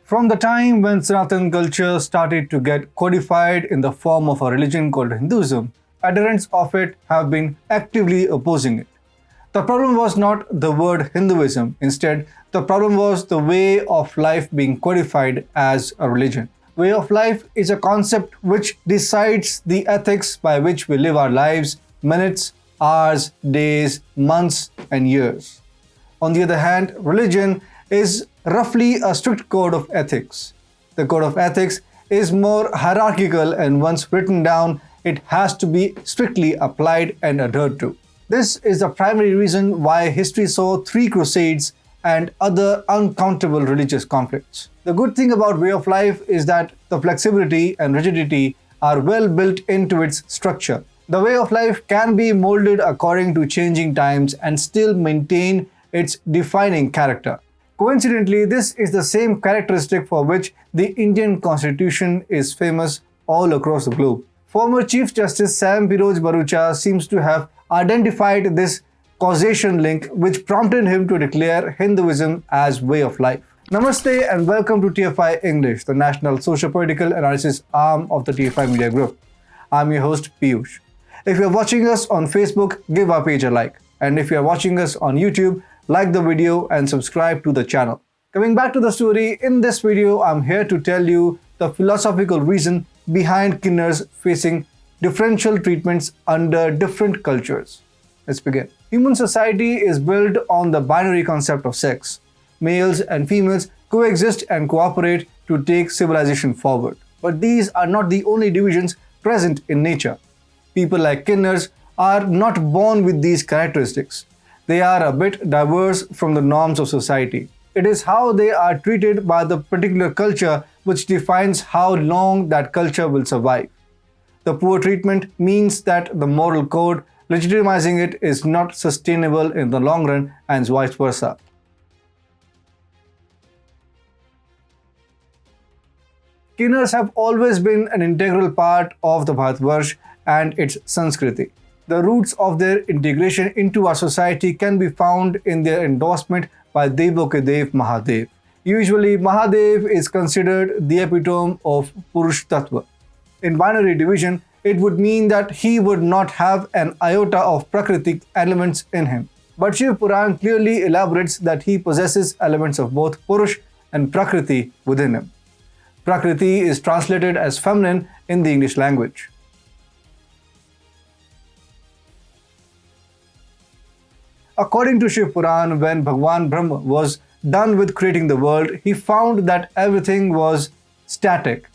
From the time when Sanatan culture started to get codified in the form of a religion called Hinduism, adherents of it have been actively opposing it. The problem was not the word Hinduism, instead, the problem was the way of life being codified as a religion. Way of life is a concept which decides the ethics by which we live our lives, minutes, hours, days, months, and years. On the other hand, religion is roughly a strict code of ethics. The code of ethics is more hierarchical, and once written down, it has to be strictly applied and adhered to. This is the primary reason why history saw 3 crusades and other uncountable religious conflicts. The good thing about way of life is that the flexibility and rigidity are well built into its structure. The way of life can be molded according to changing times and still maintain its defining character. Coincidentally, this is the same characteristic for which the Indian Constitution is famous all across the globe. Former Chief Justice Sam Piroj Bharucha seems to have identified this causation link, which prompted him to declare Hinduism as way of life. Namaste and welcome to TFI English, the national socio-political analysis arm of the TFI Media Group. I'm your host Piyush. If you're watching us on Facebook, give our page a like. And if you're watching us on YouTube, like the video and subscribe to the channel. Coming back to the story, in this video, I'm here to tell you the philosophical reason behind Kinnars facing differential treatments under different cultures. Let's begin. Human society is built on the binary concept of sex. Males and females coexist and cooperate to take civilization forward. But these are not the only divisions present in nature. People like Kinnars are not born with these characteristics. They are a bit diverse from the norms of society. It is how they are treated by the particular culture which defines how long that culture will survive. The poor treatment means that the moral code legitimizing it is not sustainable in the long run, and vice versa. Kinnars have always been an integral part of the Bharatvarsh and its Sanskriti. The roots of their integration into our society can be found in their endorsement by Devo ke Dev Mahadev. Usually, Mahadev is considered the epitome of Purush Tattva. In binary division, it would mean that he would not have an iota of Prakritic elements in him. But Shiv Puran clearly elaborates that he possesses elements of both Purush and Prakriti within him. Prakriti is translated as feminine in the English language. According to Shiv Puran, when Bhagwan Brahma was done with creating the world, he found that everything was static.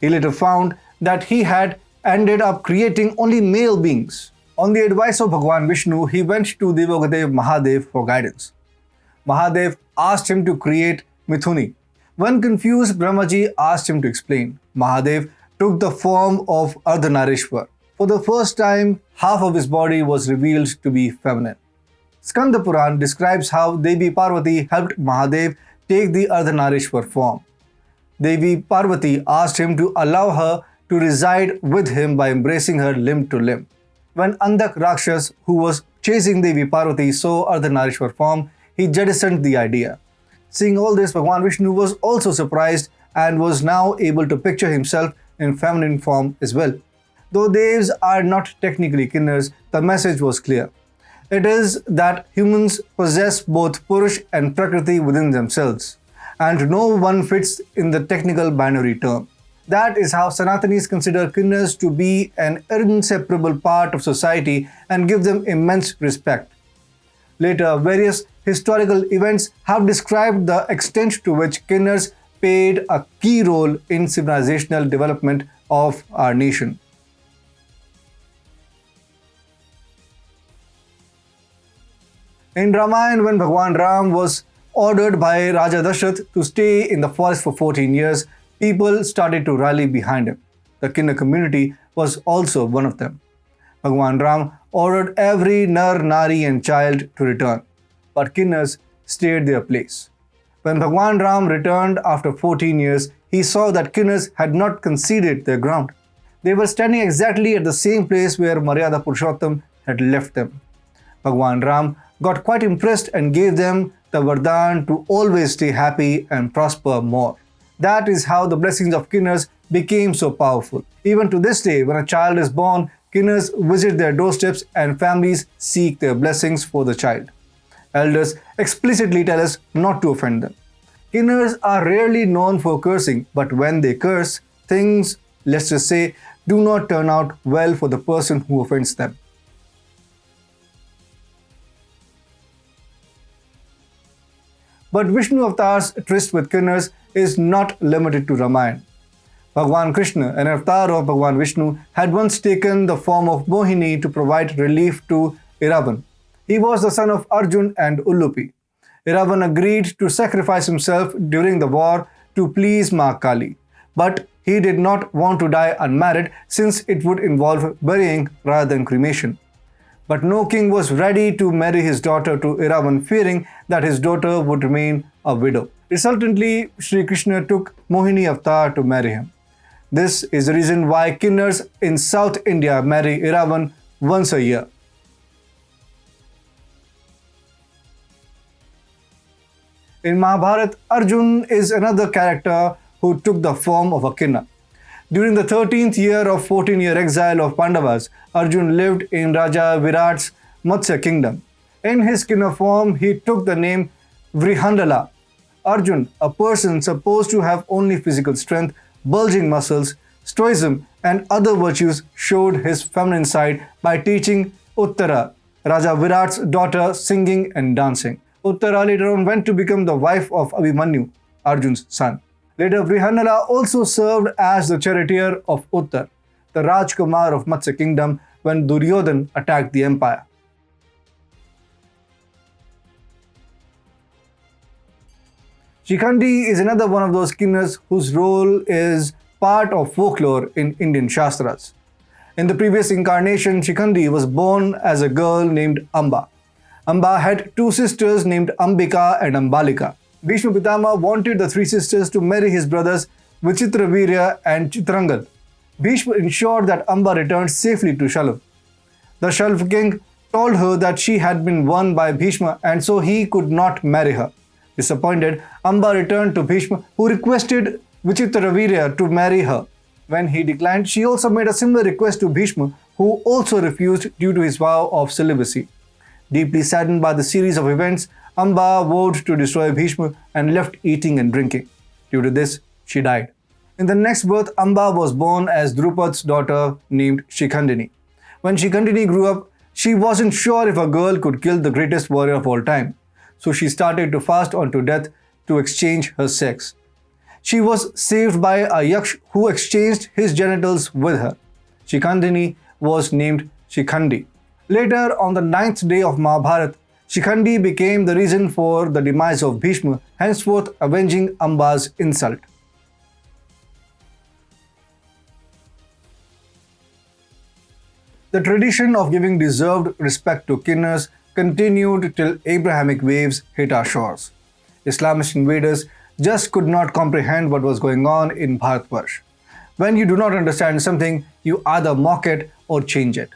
He later found that he had ended up creating only male beings. On the advice of Bhagwan Vishnu, he went to Devogadev Mahadev for guidance. Mahadev asked him to create Mithuni. When confused, Brahmaji asked him to explain. Mahadev took the form of Ardhanarishwar. For the first time, half of his body was revealed to be feminine. Skanda Puran describes how Devi Parvati helped Mahadev take the Ardhanarishwar form. Devi Parvati asked him to allow her to reside with him by embracing her limb to limb. When Andak Rakshas, who was chasing Devi Parvati, saw Ardhanarishwar form, he jettisoned the idea. Seeing all this, Bhagwan Vishnu was also surprised and was now able to picture himself in feminine form as well. Though Devs are not technically Kinnars, the message was clear. It is that humans possess both Purush and Prakriti within themselves, and no one fits in the technical binary term. That is how Sanatanis consider Kinnars to be an inseparable part of society and give them immense respect. Later, various historical events have described the extent to which Kinnars played a key role in civilizational development of our nation. In Ramayana, when Bhagwan Ram was ordered by Raja Dashrath to stay in the forest for 14 years, people started to rally behind him. The Kinnar community was also one of them. Bhagwan Ram ordered every Nar, Nari and child to return, but Kinnars stayed their place. When Bhagwan Ram returned after 14 years, he saw that Kinnars had not conceded their ground. They were standing exactly at the same place where Maryada Purushottam had left them. Bhagwan Ram got quite impressed and gave them the Vardhan to always stay happy and prosper more. That is how the blessings of Kinnars became so powerful. Even to this day, when a child is born, Kinnars visit their doorsteps and families seek their blessings for the child. Elders explicitly tell us not to offend them. Kinnars are rarely known for cursing, but when they curse, things, let's just say, do not turn out well for the person who offends them. But Vishnu Avatar's tryst with Kinnars is not limited to Ramayana. Bhagwan Krishna, an avatar of Bhagwan Vishnu, had once taken the form of Mohini to provide relief to IRAVAN. He was the son of Arjun and Ullupi. IRAVAN agreed to sacrifice himself during the war to please Ma Kali. But he did not want to die unmarried since it would involve burying rather than cremation. But no king was ready to marry his daughter to IRAVAN, fearing that his daughter would remain a widow. Resultantly, Sri Krishna took Mohini avatar to marry him. This is the reason why Kinnars in South India marry IRAVAN once a year. In Mahabharat, Arjun is another character who took the form of a Kinnar. During the 13th year of 14-year exile of Pandavas, Arjun lived in Raja Virat's Matsya kingdom. In his Kinnar form, he took the name Vrihandala. Arjun, a person supposed to have only physical strength, bulging muscles, stoicism, and other virtues, showed his feminine side by teaching Uttara, Raja Virat's daughter, singing and dancing. Uttara later on went to become the wife of Abhimanyu, Arjun's son. Later, Vrihandala also served as the charioteer of Uttar, the Rajkumar of Matsya kingdom, when Duryodhan attacked the empire. Shikhandi is another one of those Kinnars whose role is part of folklore in Indian Shastras. In the previous incarnation, Shikhandi was born as a girl named Amba. Amba had two sisters named Ambika and Ambalika. Bhishma Pitama wanted the three sisters to marry his brothers Vichitravirya and Chitrangal. Bhishma ensured that Amba returned safely to Shalva. The Shalva king told her that she had been won by Bhishma and so he could not marry her. Disappointed, Amba returned to Bhishma, who requested Vichitravirya to marry her. When he declined, she also made a similar request to Bhishma, who also refused due to his vow of celibacy. Deeply saddened by the series of events, Amba vowed to destroy Bhishma and left eating and drinking. Due to this, she died. In the next birth, Amba was born as Drupad's daughter named Shikhandini. When Shikhandini grew up, she wasn't sure if a girl could kill the greatest warrior of all time. So she started to fast unto death to exchange her sex. She was saved by a Yaksh who exchanged his genitals with her. Shikhandini was named Shikhandi. Later, on the 9th day of Mahabharat, Shikhandi became the reason for the demise of Bhishma, henceforth avenging Amba's insult. The tradition of giving deserved respect to Kinnars continued till Abrahamic waves hit our shores. Islamist invaders just could not comprehend what was going on in Bharatvarsh. When you do not understand something, you either mock it or change it.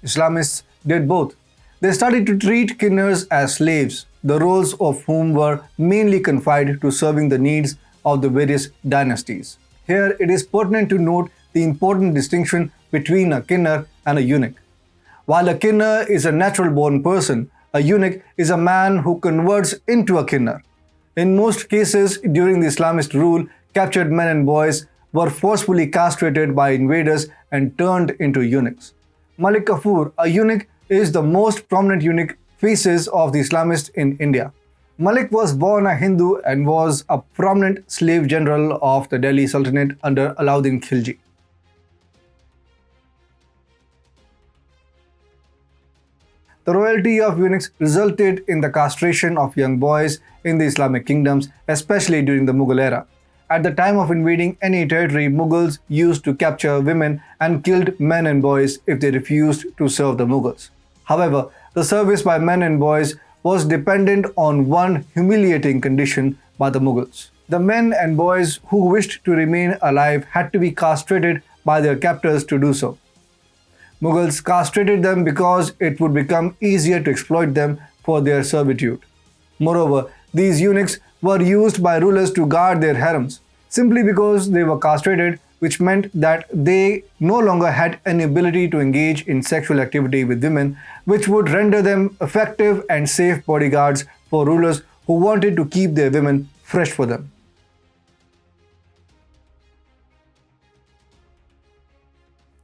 Islamists did both. They started to treat Kinnars as slaves, the roles of whom were mainly confined to serving the needs of the various dynasties. Here it is pertinent to note the important distinction between a Kinnar and a eunuch. While a Kinnar is a natural-born person, a eunuch is a man who converts into a Kinnar. In most cases during the Islamist rule, captured men and boys were forcefully castrated by invaders and turned into eunuchs. Malik Kafur, a eunuch, is the most prominent eunuch faces of the Islamists in India. Malik was born a Hindu and was a prominent slave general of the Delhi Sultanate under Alauddin Khilji. The royalty of eunuchs resulted in the castration of young boys in the Islamic kingdoms, especially during the Mughal era. At the time of invading any territory, Mughals used to capture women and killed men and boys if they refused to serve the Mughals. However, the service by men and boys was dependent on one humiliating condition by the Mughals. The men and boys who wished to remain alive had to be castrated by their captors to do so. Mughals castrated them because it would become easier to exploit them for their servitude. Moreover, these eunuchs were used by rulers to guard their harems. simply because they were castrated, which meant that they no longer had any ability to engage in sexual activity with women, which would render them effective and safe bodyguards for rulers who wanted to keep their women fresh for them.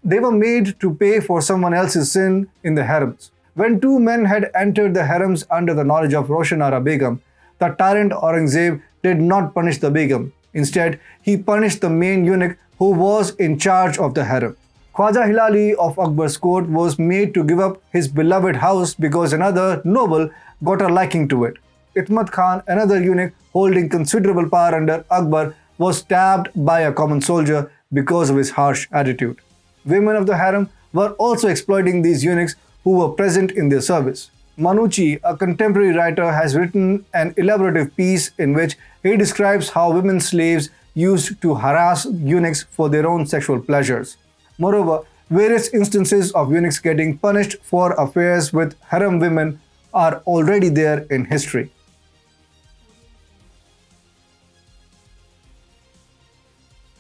They were made to pay for someone else's sin in the harems. When two men had entered the harems under the knowledge of Roshan Ara Begum, the tyrant Aurangzeb did not punish the Begum. Instead, he punished the main eunuch who was in charge of the harem. Khwaja Hilali of Akbar's court was made to give up his beloved house because another noble got a liking to it. Itmat Khan, another eunuch holding considerable power under Akbar, was stabbed by a common soldier because of his harsh attitude. Women of the harem were also exploiting these eunuchs who were present in their service. Manuchi, a contemporary writer, has written an elaborative piece in which he describes how women slaves used to harass eunuchs for their own sexual pleasures. Moreover, various instances of eunuchs getting punished for affairs with harem women are already there in history.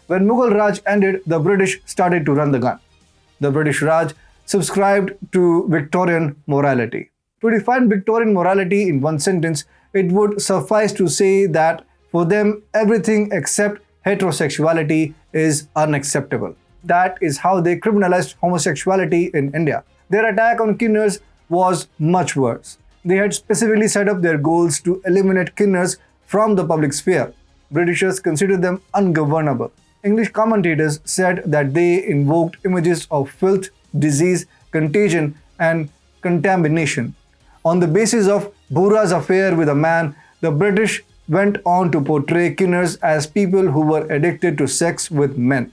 When Mughal Raj ended, the British started to run the gun. The British Raj subscribed to Victorian morality. To define Victorian morality in one sentence, it would suffice to say that for them, everything except heterosexuality is unacceptable. That is how they criminalized homosexuality in India. Their attack on Kinnars was much worse. They had specifically set up their goals to eliminate Kinnars from the public sphere. Britishers considered them ungovernable. English commentators said that they invoked images of filth, disease, contagion, and contamination. On the basis of Bhura's affair with a man, the British went on to portray Kinnars as people who were addicted to sex with men.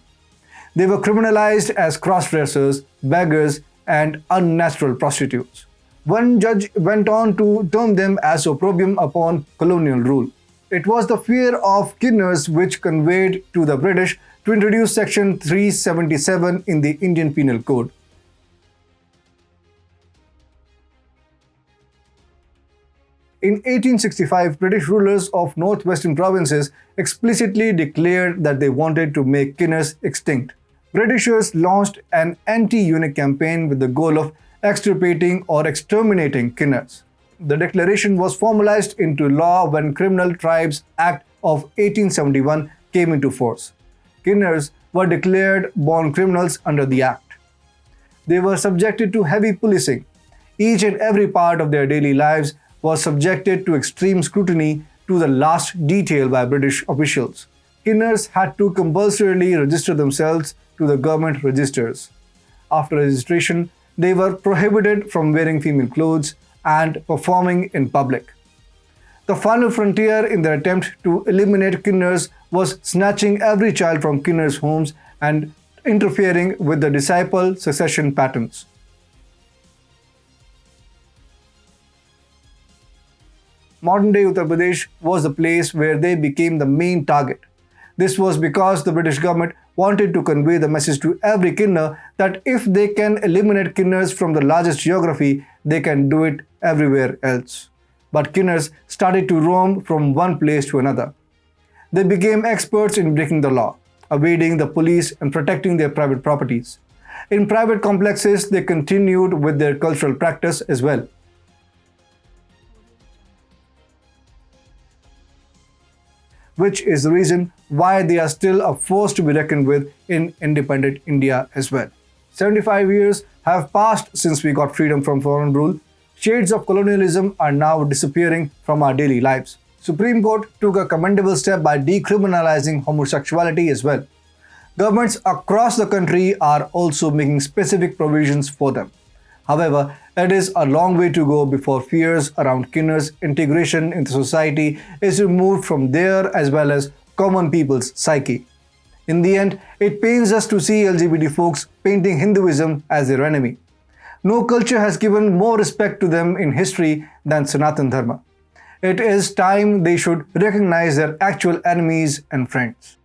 They were criminalized as cross-dressers, beggars, and unnatural prostitutes. One judge went on to term them as opprobrium upon colonial rule. It was the fear of Kinnars which conveyed to the British to introduce Section 377 in the Indian Penal Code. In 1865, British rulers of northwestern provinces explicitly declared that they wanted to make Kinnars extinct. Britishers launched an anti-eunuch campaign with the goal of extirpating or exterminating Kinnars. The declaration was formalized into law when Criminal Tribes Act of 1871 came into force. Kinnars were declared born criminals under the act. They were subjected to heavy policing. Each and every part of their daily lives was subjected to extreme scrutiny to the last detail by British officials. Kinnars had to compulsorily register themselves to the government registers. After registration, they were prohibited from wearing female clothes and performing in public. The final frontier in their attempt to eliminate Kinnars was snatching every child from Kinnars' homes and interfering with the disciple succession patterns. Modern-day Uttar Pradesh was the place where they became the main target. This was because the British government wanted to convey the message to every Kinnar that if they can eliminate Kinnars from the largest geography, they can do it everywhere else. But Kinnars started to roam from one place to another. They became experts in breaking the law, evading the police and protecting their private properties. In private complexes, they continued with their cultural practice as well. Which is the reason why they are still a force to be reckoned with in independent India as well. 75 years have passed since we got freedom from foreign rule. Shades of colonialism are now disappearing from our daily lives. Supreme Court took a commendable step by decriminalizing homosexuality as well. Governments across the country are also making specific provisions for them. However, it is a long way to go before fears around Kinnars' integration into society is removed from their as well as common people's psyche. In the end, it pains us to see LGBT folks painting Hinduism as their enemy. No culture has given more respect to them in history than Sanatan Dharma. It is time they should recognize their actual enemies and friends.